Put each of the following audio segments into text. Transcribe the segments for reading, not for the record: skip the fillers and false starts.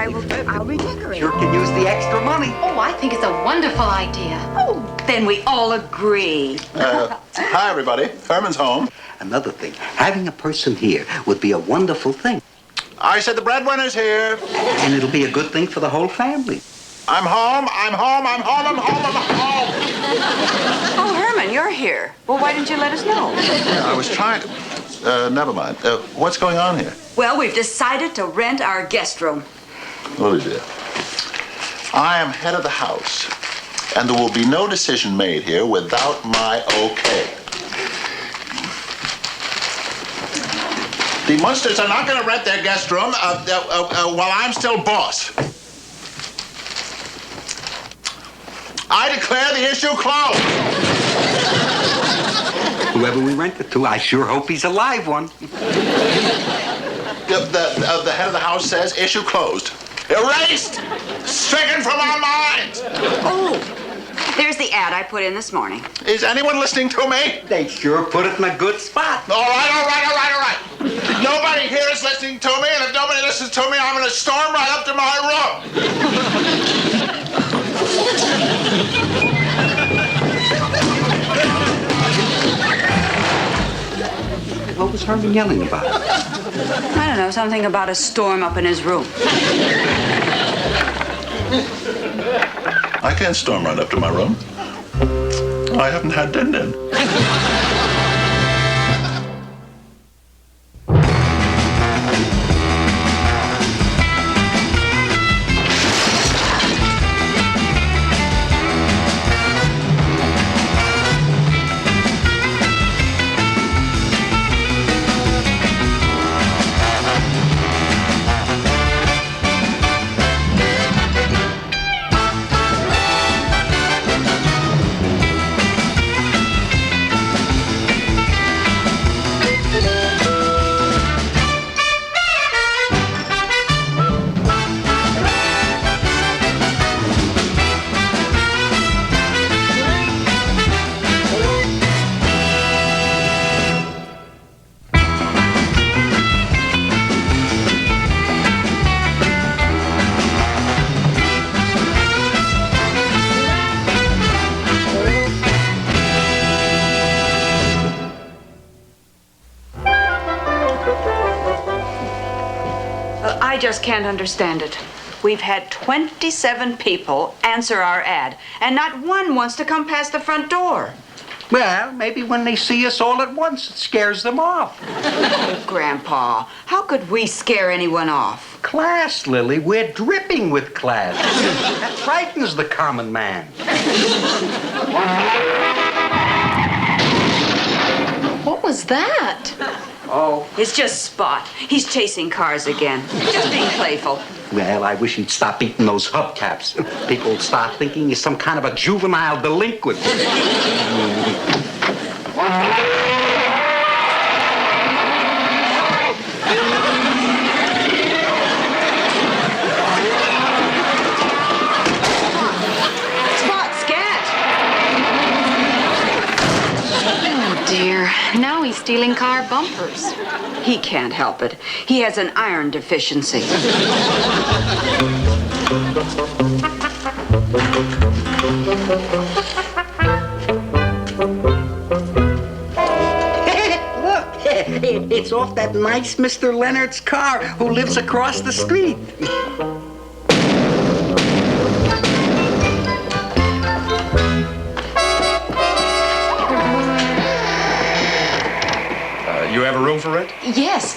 I'll redecorate. Sure can use the extra money. Oh, I think it's a wonderful idea. Oh, then we all agree. Hi, everybody. Herman's home. Another thing, having a person here would be a wonderful thing. I said the breadwinner's here. And it'll be a good thing for the whole family. I'm home. I'm home. I'm home. I'm home. I'm home. Oh, Herman, you're here. Well, why didn't you let us know? I was trying to... never mind. What's going on here? Well, we've decided to rent our guest room. Lily, dear. I am head of the house, and there will be no decision made here without my okay. The Munsters are not going to rent their guest room while I'm still boss. I declare the issue closed. Whoever we rent it to, I sure hope he's a live one. The head of the house says issue closed. Erased! Stricken from our minds! Oh, there's the ad I put in this morning. Is anyone listening to me? They sure put it in a good spot. All right. Nobody here is listening to me, and if nobody listens to me, I'm going to storm right up to my room. What was Herman yelling about? I don't know, something about a storm up in his room. I can't storm right up to my room. I haven't had din-din. I just can't understand it. We've had 27 people answer our ad, and not one wants to come past the front door. Well, maybe when they see us all at once, it scares them off. Oh, Grandpa, how could we scare anyone off? Class, Lily. We're dripping with class. That frightens the common man. What was that? Oh. It's just Spot. He's chasing cars again. Just being playful. Well, I wish he'd stop eating those hubcaps. People would start thinking he's some kind of a juvenile delinquent. Spot, scat! Oh, dear. Now he's stealing car bumpers. He can't help it. He has an iron deficiency. Look, it's off that nice Mr. Leonard's car who lives across the street. You have a room for rent? Yes.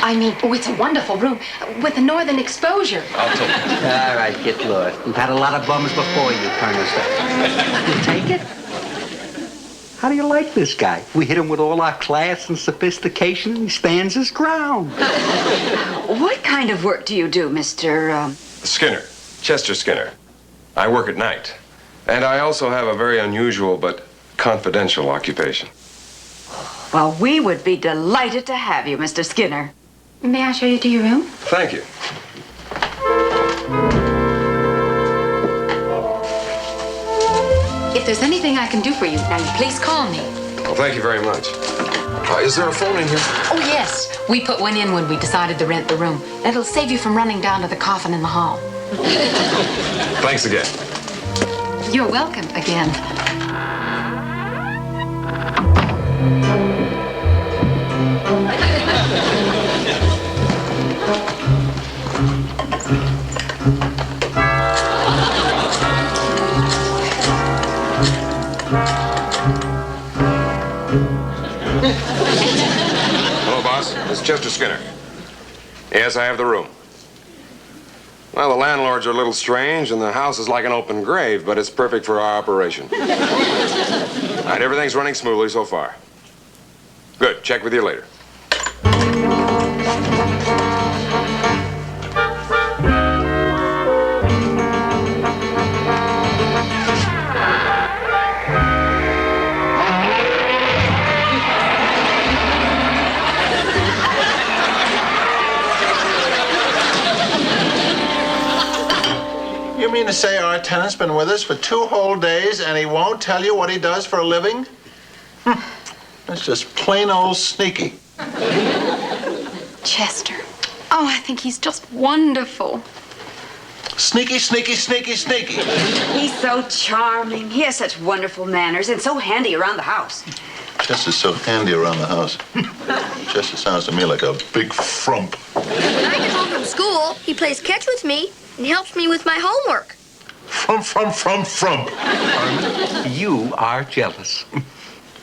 I mean, oh, it's a wonderful room with a northern exposure. I'll take it. All right, get lost. We've had a lot of bums before you, Colonel. You take it? How do you like this guy? We hit him with all our class and sophistication, and he stands his ground. What kind of work do you do, Mr. Skinner. Chester Skinner. I work at night. And I also have a very unusual but confidential occupation. Well, we would be delighted to have you, Mr. Skinner. May I show you to your room? Thank you. If there's anything I can do for you, now you please call me. Well, thank you very much. Is there a phone in here? Oh, yes. We put one in when we decided to rent the room. It'll save you from running down to the coffin in the hall. Thanks again. You're welcome again. Hello, boss. This is Chester Skinner. Yes, I have the room. Well, the landlords are a little strange, and the house is like an open grave, but it's perfect for our operation. All right, everything's running smoothly so far. Good. Check with you later. You mean to say our tenant's been with us for 2 whole days and he won't tell you what he does for a living? That's just plain old sneaky. Chester. Oh, I think he's just wonderful. Sneaky, sneaky, sneaky, sneaky. He's so charming. He has such wonderful manners and so handy around the house. Chester's so handy around the house. Chester sounds to me like a big frump. When I get home from school, he plays catch with me and helps me with my homework. Frump. You are jealous.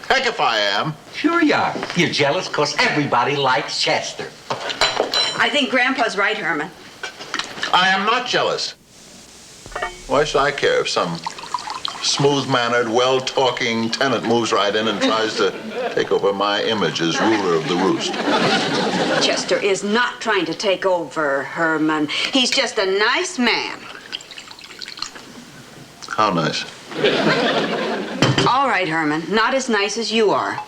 Heck if I am. Sure you are. You're jealous because everybody likes Chester. I think Grandpa's right, Herman. I am not jealous. Why should I care if some smooth-mannered, well-talking tenant moves right in and tries to take over my image as ruler of the roost? Chester is not trying to take over, Herman. He's just a nice man. How nice. All right, Herman. Not as nice as you are.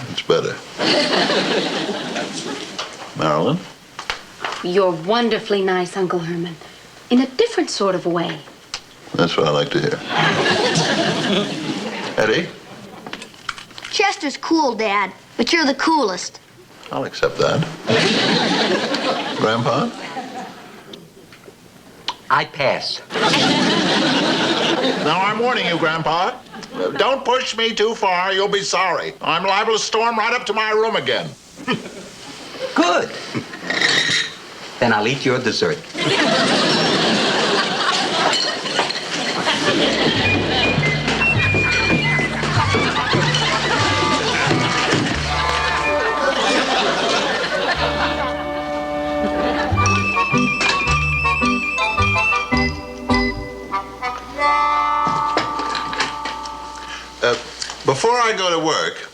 It's better. Marilyn? You're wonderfully nice, Uncle Herman. In a different sort of way. That's what I like to hear. Eddie? Chester's cool, Dad, but you're the coolest. I'll accept that. Grandpa? I pass. Now, I'm warning you, Grandpa. Don't push me too far. You'll be sorry. I'm liable to storm right up to my room again. Good. Then I'll eat your dessert. Before I go to work,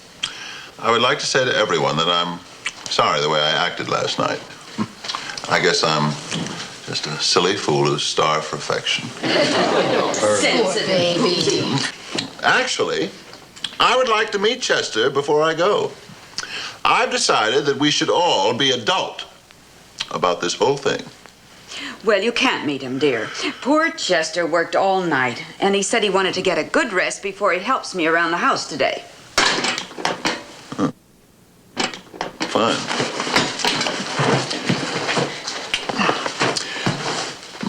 I would like to say to everyone that I'm sorry the way I acted last night. I guess I'm just a silly fool who's starved for affection. Sensitive baby. Actually, I would like to meet Chester before I go. I've decided that we should all be adult about this whole thing. Well, you can't meet him, dear. Poor Chester worked all night, and he said he wanted to get a good rest before he helps me around the house today. Fine.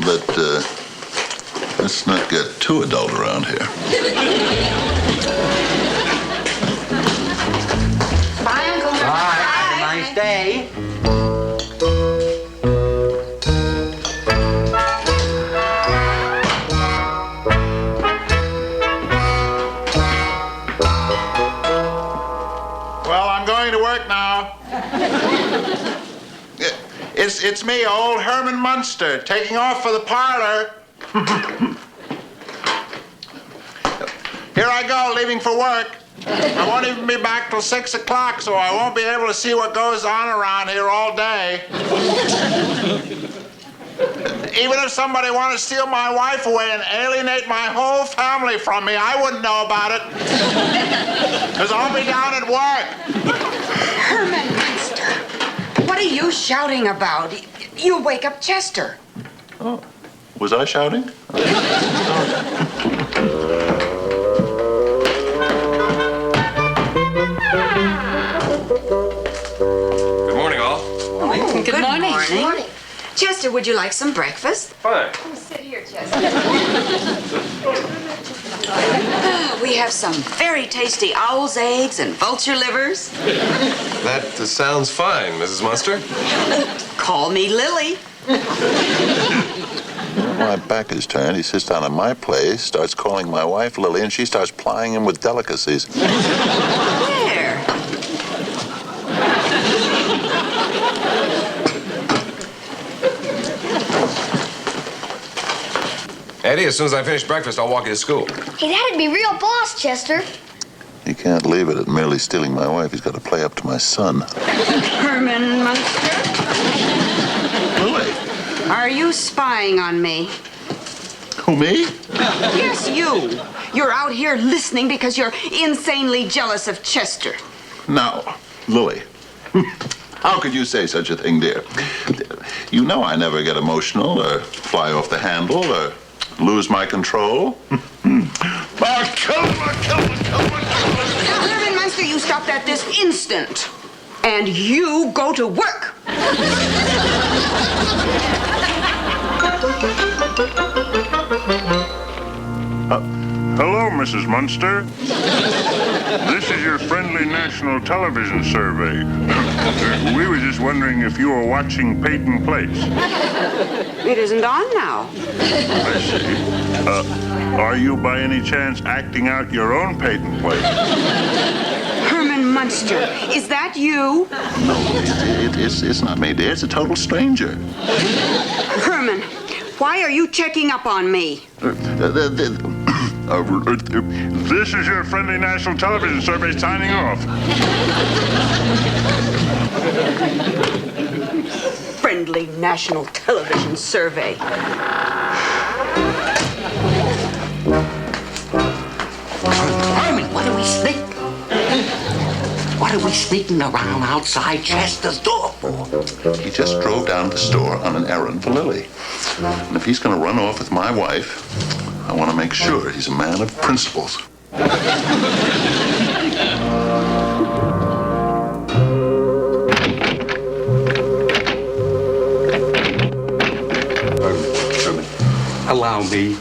But let's not get too adult around here. Bye, Uncle Herman. Bye. Have a nice day. Well, I'm going to work now. It's me, old Herman Munster, taking off for the parlor. Here I go, leaving for work. I won't even be back till 6 o'clock, so I won't be able to see what goes on around here all day. Even if somebody wanted to steal my wife away and alienate my whole family from me, I wouldn't know about it. Because I'll be down at work. Herman Munster, what are you shouting about? You'll wake up Chester. Oh, was I shouting? Chester, would you like some breakfast? Fine. We have some very tasty owl's eggs and vulture livers. That sounds fine, Mrs. Munster. Call me Lily. When my back is turned, he sits down at my place, starts calling my wife Lily, and she starts plying him with delicacies. Where? Eddie, as soon as I finish breakfast, I'll walk you to school. Hey, that'd be real boss, Chester. He can't leave it at merely stealing my wife. He's got to play up to my son. Herman Munster, Lily. are you spying on me? Who, me? Yes, you. You're out here listening because you're insanely jealous of Chester. No, Lily. How could you say such a thing, dear? You know I never get emotional or fly off the handle or lose my control. I'll kill him, I'll kill him, I'll kill him, I'll kill him. Herman Munster, you stop that this instant. And you go to work. Hello, Mrs. Munster. This is your friendly national television survey. We were just wondering if you were watching Peyton Place. It isn't on now. I see. Are you by any chance acting out your own Peyton Place? Herman Munster, is that you? No, it's not me, dear. It's a total stranger. Herman, why are you checking up on me? This is your friendly national television survey signing off. Friendly National Television Survey. Herman, what are we sneaking? What are we sneaking around outside Chester's door for? He just drove down to the store on an errand for Lily. And if he's going to run off with my wife, I want to make sure he's a man of principles. Herman, allow me.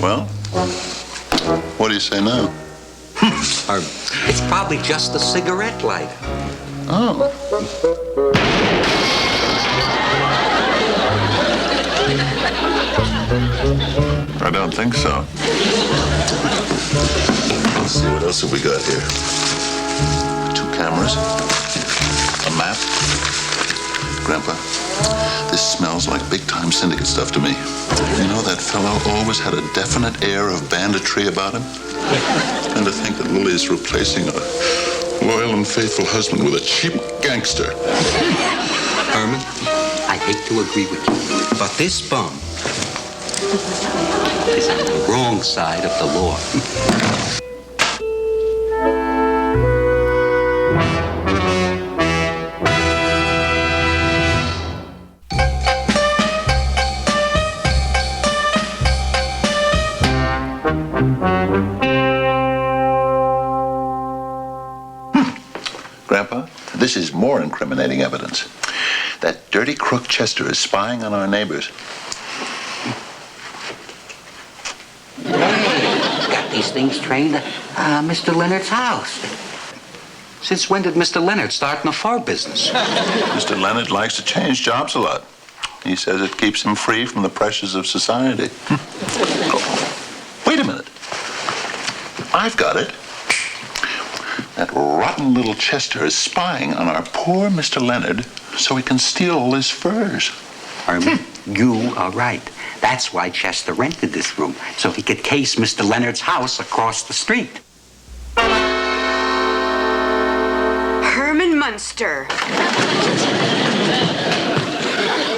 Well, what do you say now? It's probably just a cigarette lighter. Oh. I don't think so. Let's see, what else have we got here? 2 cameras, a map. Grandpa, this smells like big-time syndicate stuff to me. You know, that fellow always had a definite air of banditry about him. And to think that Lily's replacing a loyal and faithful husband with a cheap gangster. Herman, I hate to agree with you, but this bum is on the wrong side of the law. Grandpa, this is more incriminating evidence. That dirty crook Chester is spying on our neighbors. Got these things trained at Mr. Leonard's house. Since when did Mr. Leonard start in the fur business? Mr. Leonard likes to change jobs a lot. He says it keeps him free from the pressures of society. Oh, wait a minute. I've got it. That rotten little Chester is spying on our poor Mr. Leonard so he can steal all his furs. Herman, you are right. That's why Chester rented this room, so he could case Mr. Leonard's house across the street. Herman Munster.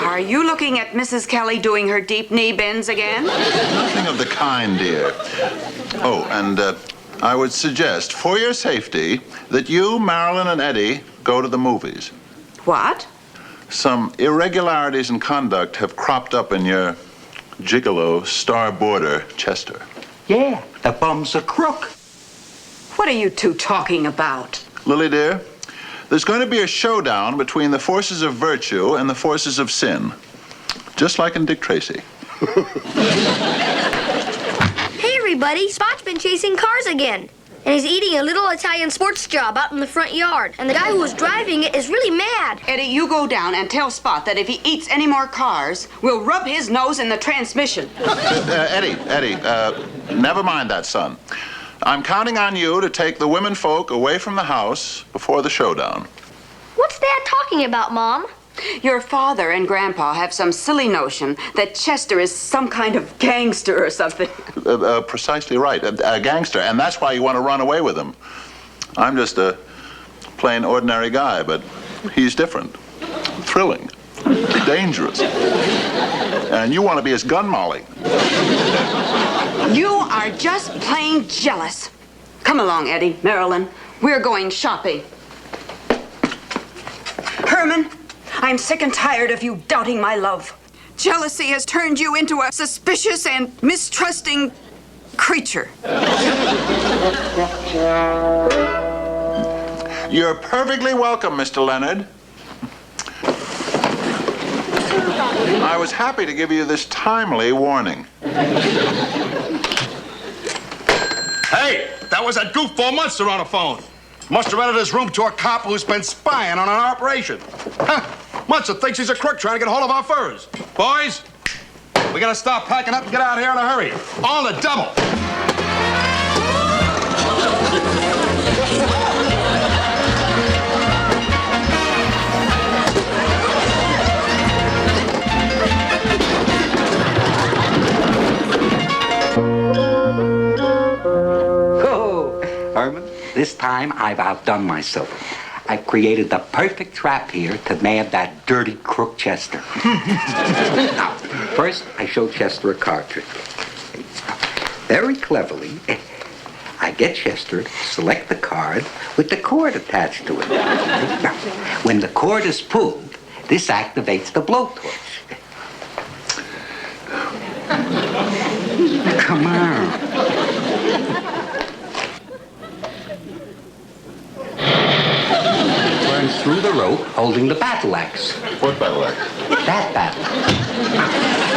Are Are you looking at Mrs. Kelly doing her deep knee bends again? Nothing of the kind, dear. Oh, and I would suggest, for your safety, that you, Marilyn, and Eddie go to the movies. What? Some irregularities in conduct have cropped up in your gigolo star boarder, Chester. Yeah, the bum's a crook. What are you two talking about? Lily, dear, there's going to be a showdown between the forces of virtue and the forces of sin, just like in Dick Tracy. Hey, everybody. Spot's been chasing cars again. And he's eating a little Italian sports job out in the front yard. And the guy who was driving it is really mad. Eddie, you go down and tell Spot that if he eats any more cars, we'll rub his nose in the transmission. Eddie, never mind that, son. I'm counting on you to take the women folk away from the house before the showdown. What's Dad talking about, Mom? Your father and Grandpa have some silly notion that Chester is some kind of gangster or something. Precisely right, a gangster, and that's why you want to run away with him. I'm just a plain ordinary guy, but he's different, thrilling, dangerous. And you want to be his gun molly. You are just plain jealous. Come along, Eddie, Marilyn. We're going shopping. Herman, I'm sick and tired of you doubting my love. Jealousy has turned you into a suspicious and mistrusting creature. You're perfectly welcome, Mr. Leonard. I was happy to give you this timely warning. Hey, that was that goofball Munster on the phone. Must have rented his room to a cop who's been spying on our operation. Huh. Munster thinks he's a crook trying to get a hold of our furs. Boys, we gotta stop packing up and get out of here in a hurry. On the double. Oh, Herman, this time I've outdone myself. I've created the perfect trap here to nab that dirty crook Chester. Now, first I show Chester a card trick. Very cleverly, I get Chester to select the card with the cord attached to it. Now, when the cord is pulled, this activates the blowtorch. Come on. Turns through the rope holding the battle axe. What battle axe? That battle.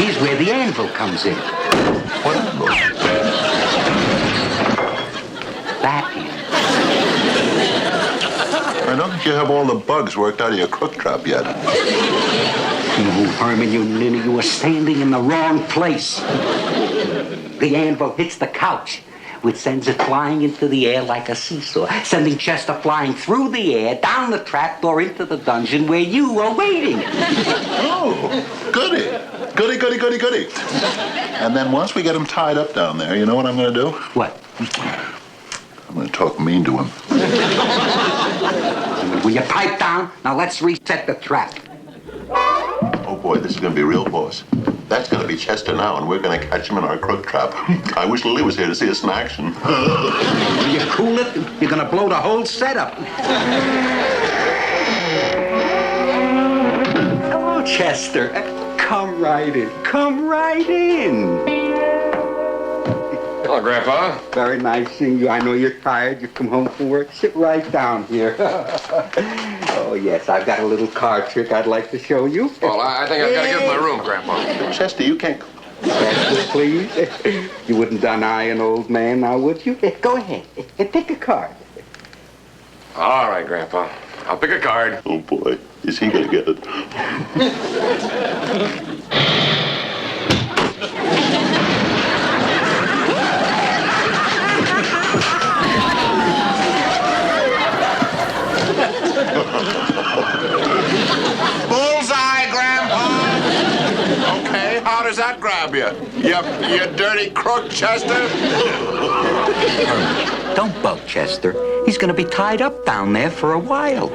Here's where the anvil comes in. What anvil? That anvil. I don't think you have all the bugs worked out of your crook trap yet. No, Herman, you ninny, you were standing in the wrong place. The anvil hits the couch, which sends it flying into the air like a seesaw, sending Chester flying through the air, down the trapdoor into the dungeon where you were waiting. Oh, goody. Goody, goody, goody, goody. And then once we get him tied up down there, you know what I'm going to do? What? I'm going to talk mean to him. Will you pipe down? Now let's reset the trap. Oh, boy, this is going to be real, boss. That's going to be Chester now, and we're going to catch him in our crook trap. I wish Lily was here to see us in action. Will you cool it? You're going to blow the whole setup. Hello, Chester. Come right in. Come right in. Hello, Grandpa. Very nice seeing you. I know you're tired. You come home from work. Sit right down here. Oh, yes, I've got a little card trick I'd like to show you. Well, I think I've got to get to my room, Grandpa. Chester, you can't... Chester, please. You wouldn't deny an old man now, would you? Go ahead. Pick a card. All right, Grandpa. I'll pick a card. Oh, boy, is he going to get it? Bullseye, Grandpa. Okay, how does that grab you? You dirty crook, Chester? Don't bug Chester. He's going to be tied up down there for a while.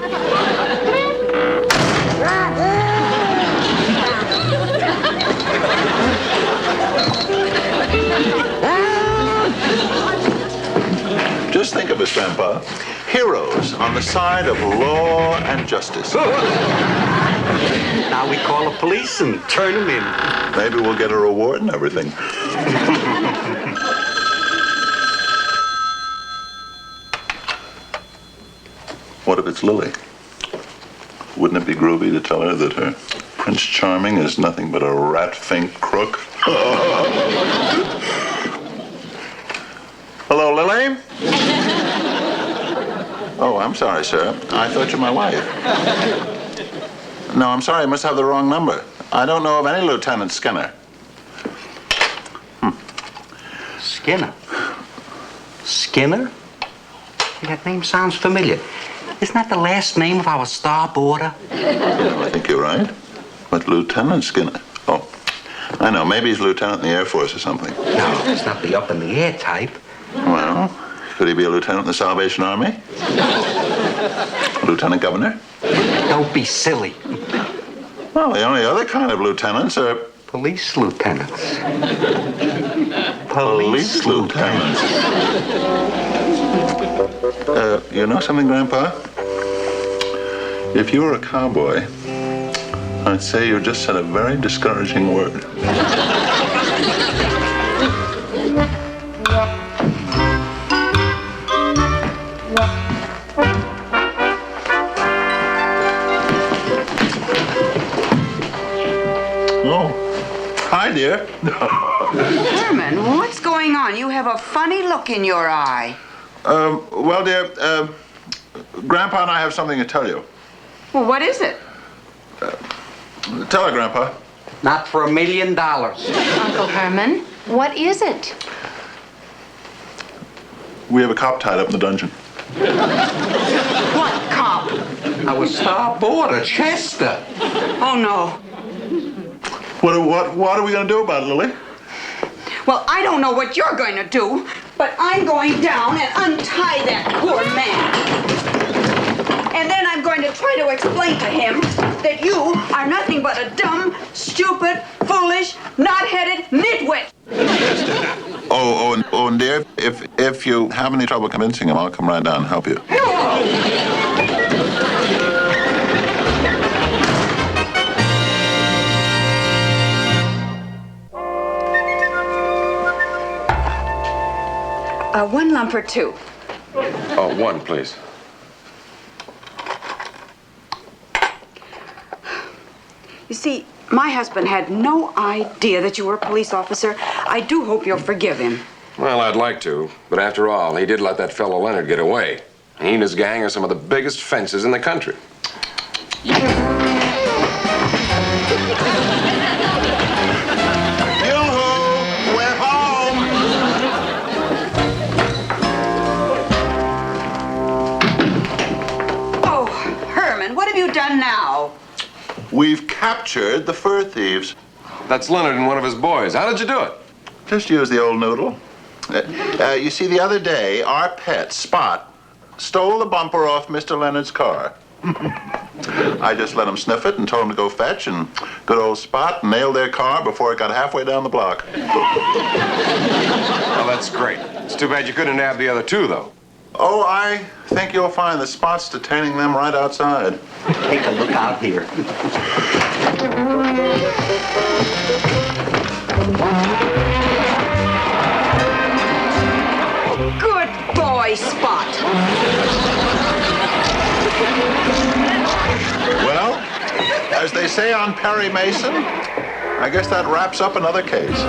Just think of us, Grandpa. Heroes on the side of law and justice. Now we call the police and turn them in. Maybe we'll get a reward and everything. What if it's Lily? Wouldn't it be groovy to tell her that her Prince Charming is nothing but a rat-fink crook? Hello, Lily? Oh, I'm sorry, sir. I thought you were my wife. No, I'm sorry. I must have the wrong number. I don't know of any Lieutenant Skinner. Skinner? Skinner? Hey, that name sounds familiar. Isn't that the last name of our starboarder? I think you're right. But Lieutenant Skinner? Oh, I know. Maybe he's lieutenant in the Air Force or something. No, it's not the up-in-the-air type. Well, could he be a lieutenant in the Salvation Army? Lieutenant Governor? Don't be silly. Well, the only other kind of lieutenants are... Police lieutenants. Police lieutenants. You know something, Grandpa? If you were a cowboy, I'd say you just said a very discouraging word. Oh, hi, dear. Herman, what's going on? You have a funny look in your eye. Well, dear, Grandpa and I have something to tell you. Well, what is it? Tell her, Grandpa. Not for $1 million. Uncle Herman, what is it? We have a cop tied up in the dungeon. What cop? Our starboarder, Chester. Oh, no. What are we going to do about it, Lily? Well, I don't know what you're going to do, but I'm going down and untie that poor man. And then I'm going to try to explain to him that you are nothing but a dumb, stupid, foolish, knot-headed nitwit. Oh, and dear, if you have any trouble convincing him, I'll come right down and help you. One lump or two. Oh, one, please. You see, my husband had no idea that you were a police officer. I do hope you'll forgive him. Well, I'd like to, but after all, he did let that fellow Leonard get away. He and his gang are some of the biggest fences in the country. Yoo-hoo! We're home! Oh, Herman, what have you done now? We've captured the fur thieves. That's Leonard and one of his boys. How did you do it? Just use the old noodle. You see, the other day, our pet, Spot, stole the bumper off Mr. Leonard's car. I just let him sniff it and told him to go fetch, and good old Spot nailed their car before it got halfway down the block. Well, that's great. It's too bad you couldn't nab the other two, though. Oh, I think you'll find the Spot's detaining them right outside. Take a look out here. Good boy, Spot. Well, as they say on Perry Mason, I guess that wraps up another case.